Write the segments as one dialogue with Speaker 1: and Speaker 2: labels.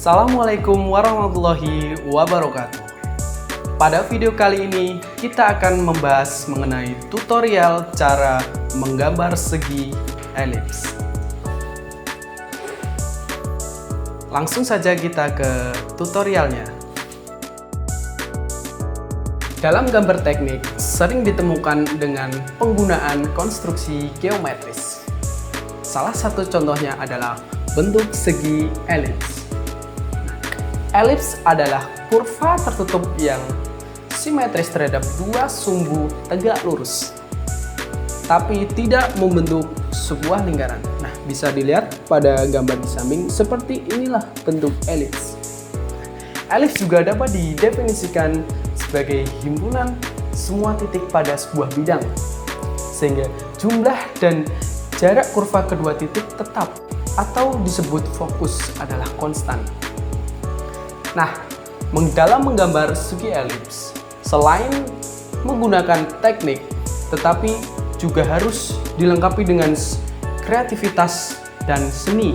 Speaker 1: Assalamualaikum warahmatullahi wabarakatuh. Pada video kali ini kita akan membahas mengenai tutorial cara menggambar segi elips. Langsung saja kita ke tutorialnya. Dalam gambar teknik sering ditemukan dengan penggunaan konstruksi geometris. Salah satu contohnya adalah bentuk segi elips. Elips adalah kurva tertutup yang simetris terhadap dua sumbu tegak lurus, tapi tidak membentuk sebuah lingkaran. Nah, bisa dilihat pada gambar di samping, seperti inilah bentuk elips. Elips juga dapat didefinisikan sebagai himpunan semua titik pada sebuah bidang, sehingga jumlah dan jarak kurva kedua titik tetap atau disebut fokus adalah konstan. Nah, dalam menggambar segi elips, selain menggunakan teknik, tetapi juga harus dilengkapi dengan kreativitas dan seni.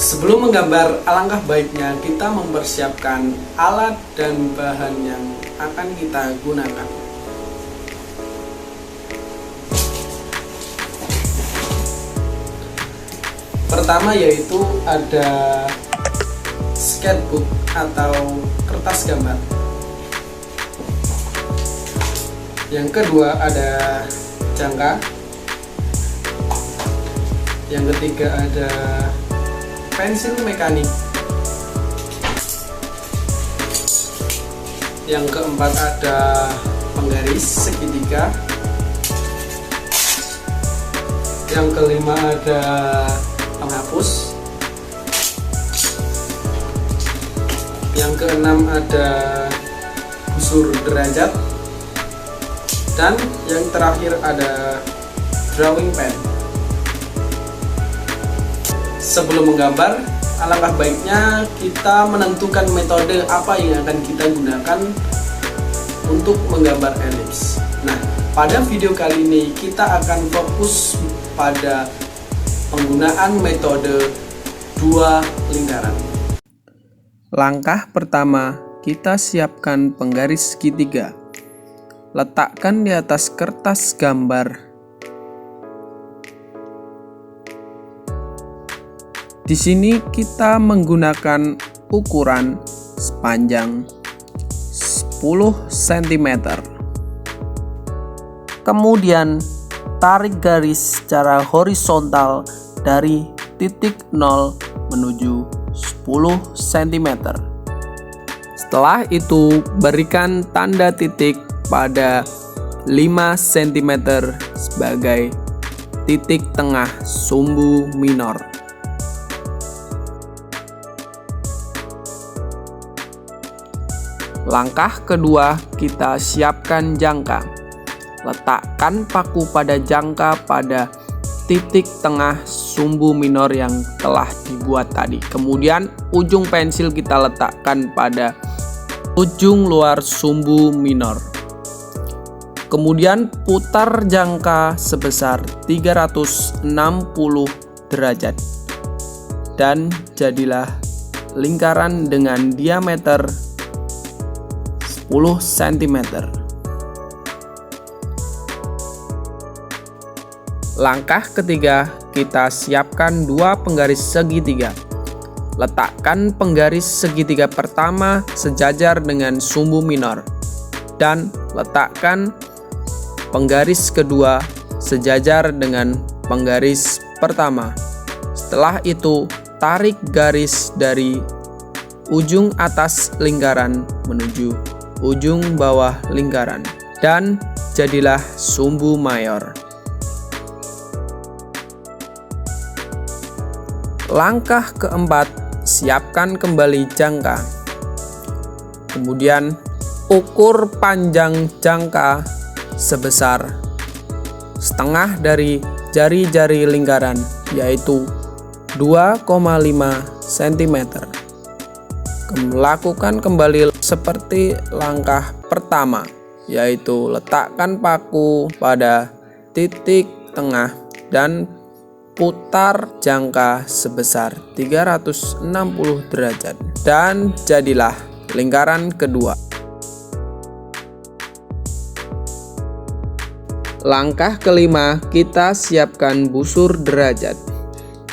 Speaker 1: Sebelum menggambar, alangkah baiknya kita mempersiapkan alat dan bahan yang akan kita gunakan. Pertama yaitu ada sketchbook atau kertas gambar. Yang kedua ada jangka. Yang ketiga ada pensil mekanik. Yang keempat ada penggaris segitiga. Yang kelima ada penghapus. Yang keenam ada busur derajat, dan yang terakhir ada drawing pen. Sebelum menggambar, alangkah baiknya kita menentukan metode apa yang akan kita gunakan untuk menggambar elips. Nah, pada video kali ini kita akan fokus pada penggunaan metode dua lingkaran. Langkah pertama, kita siapkan penggaris segitiga. Letakkan di atas kertas gambar. Di sini kita menggunakan ukuran sepanjang 10 cm. Kemudian tarik garis secara horizontal dari titik 0 menuju 10 cm. Setelah itu berikan tanda titik pada 5 cm sebagai titik tengah sumbu minor. Langkah kedua, kita siapkan jangka. Letakkan paku pada jangka pada titik tengah sumbu minor yang telah dibuat tadi. Kemudian ujung pensil kita letakkan pada ujung luar sumbu minor. Kemudian putar jangka sebesar 360 derajat. Dan jadilah lingkaran dengan diameter 10 cm. Langkah ketiga, kita siapkan dua penggaris segitiga. Letakkan penggaris segitiga pertama sejajar dengan sumbu minor, dan letakkan penggaris kedua sejajar dengan penggaris pertama. Setelah itu, tarik garis dari ujung atas lingkaran menuju ujung bawah lingkaran, dan jadilah sumbu mayor. Langkah keempat, siapkan kembali jangka. Kemudian ukur panjang jangka sebesar setengah dari jari-jari lingkaran, yaitu 2,5 cm. Lakukan kembali seperti langkah pertama, yaitu letakkan paku pada titik tengah dan putar jangka sebesar 360 derajat dan jadilah lingkaran kedua. Langkah kelima, kita siapkan busur derajat.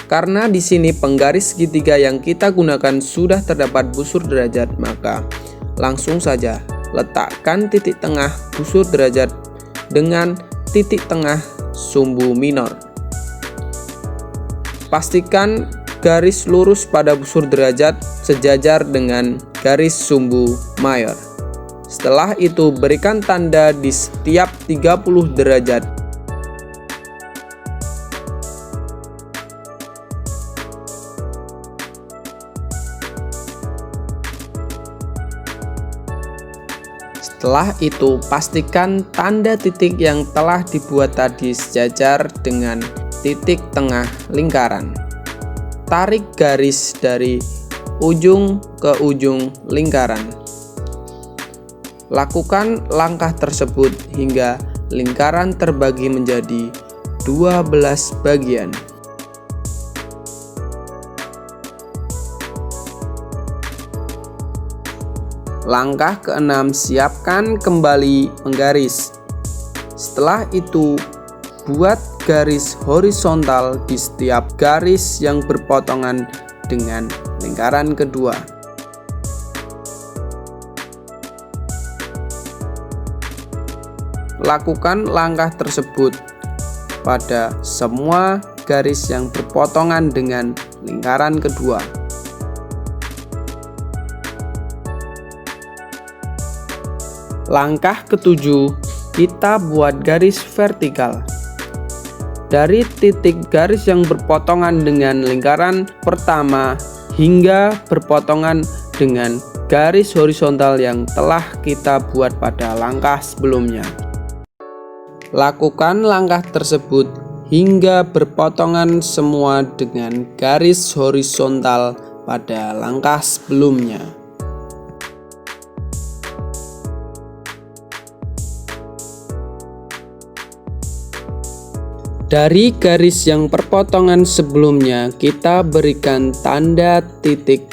Speaker 1: Karena di sini penggaris segitiga yang kita gunakan sudah terdapat busur derajat, maka langsung saja letakkan titik tengah busur derajat dengan titik tengah sumbu minor. Pastikan garis lurus pada busur derajat sejajar dengan garis sumbu mayor. Setelah itu berikan tanda di setiap 30 derajat. Setelah itu pastikan tanda titik yang telah dibuat tadi sejajar dengan titik tengah lingkaran. Tarik garis dari ujung ke ujung lingkaran. Lakukan langkah tersebut hingga lingkaran terbagi menjadi 12 bagian. Langkah keenam, siapkan kembali penggaris. Setelah itu, buat garis horizontal di setiap garis yang berpotongan dengan lingkaran kedua. Lakukan langkah tersebut pada semua garis yang berpotongan dengan lingkaran kedua. Langkah ketujuh, kita buat garis vertikal. Dari titik garis yang berpotongan dengan lingkaran pertama hingga berpotongan dengan garis horizontal yang telah kita buat pada langkah sebelumnya. Lakukan langkah tersebut hingga berpotongan semua dengan garis horizontal pada langkah sebelumnya. Dari garis yang perpotongan sebelumnya, kita berikan tanda titik.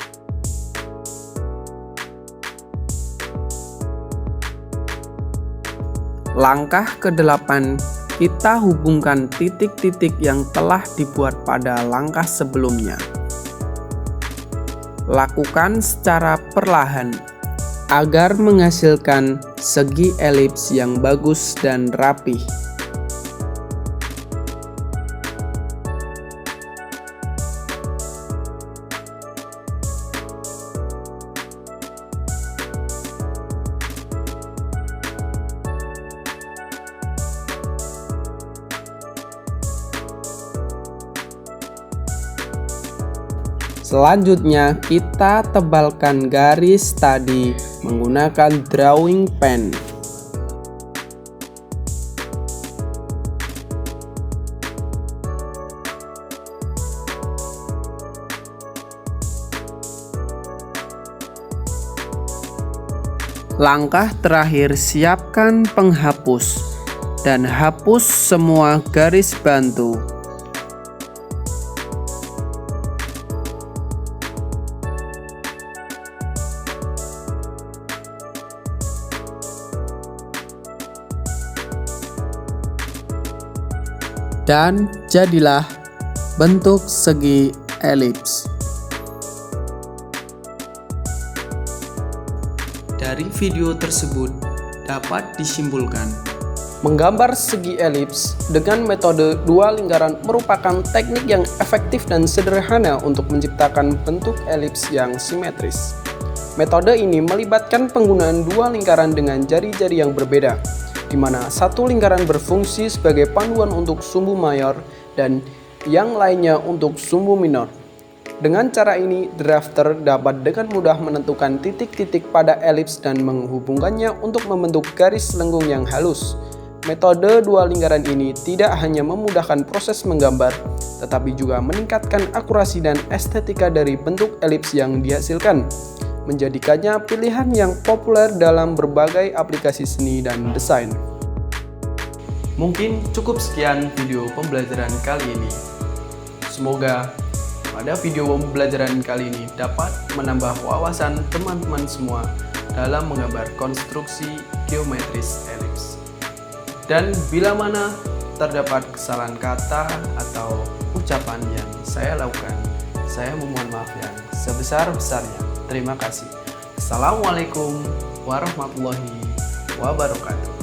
Speaker 1: Langkah ke-8, kita hubungkan titik-titik yang telah dibuat pada langkah sebelumnya. Lakukan secara perlahan agar menghasilkan segi elips yang bagus dan rapih. Selanjutnya, kita tebalkan garis tadi menggunakan drawing pen. Langkah terakhir, siapkan penghapus dan hapus semua garis bantu. Dan jadilah bentuk segi elips. Dari video tersebut dapat disimpulkan, menggambar segi elips dengan metode dua lingkaran merupakan teknik yang efektif dan sederhana untuk menciptakan bentuk elips yang simetris. Metode ini melibatkan penggunaan dua lingkaran dengan jari-jari yang berbeda, di mana satu lingkaran berfungsi sebagai panduan untuk sumbu mayor dan yang lainnya untuk sumbu minor. Dengan cara ini, drafter dapat dengan mudah menentukan titik-titik pada elips dan menghubungkannya untuk membentuk garis lengkung yang halus. Metode dua lingkaran ini tidak hanya memudahkan proses menggambar, tetapi juga meningkatkan akurasi dan estetika dari bentuk elips yang dihasilkan, menjadikannya pilihan yang populer dalam berbagai aplikasi seni dan desain. Mungkin cukup sekian video pembelajaran kali ini. Semoga pada video pembelajaran kali ini dapat menambah wawasan teman-teman semua dalam menggambar konstruksi geometris elips. Dan bila mana terdapat kesalahan kata atau ucapan yang saya lakukan, saya memohon maaf yang sebesar-besarnya. Terima kasih. Assalamualaikum warahmatullahi wabarakatuh.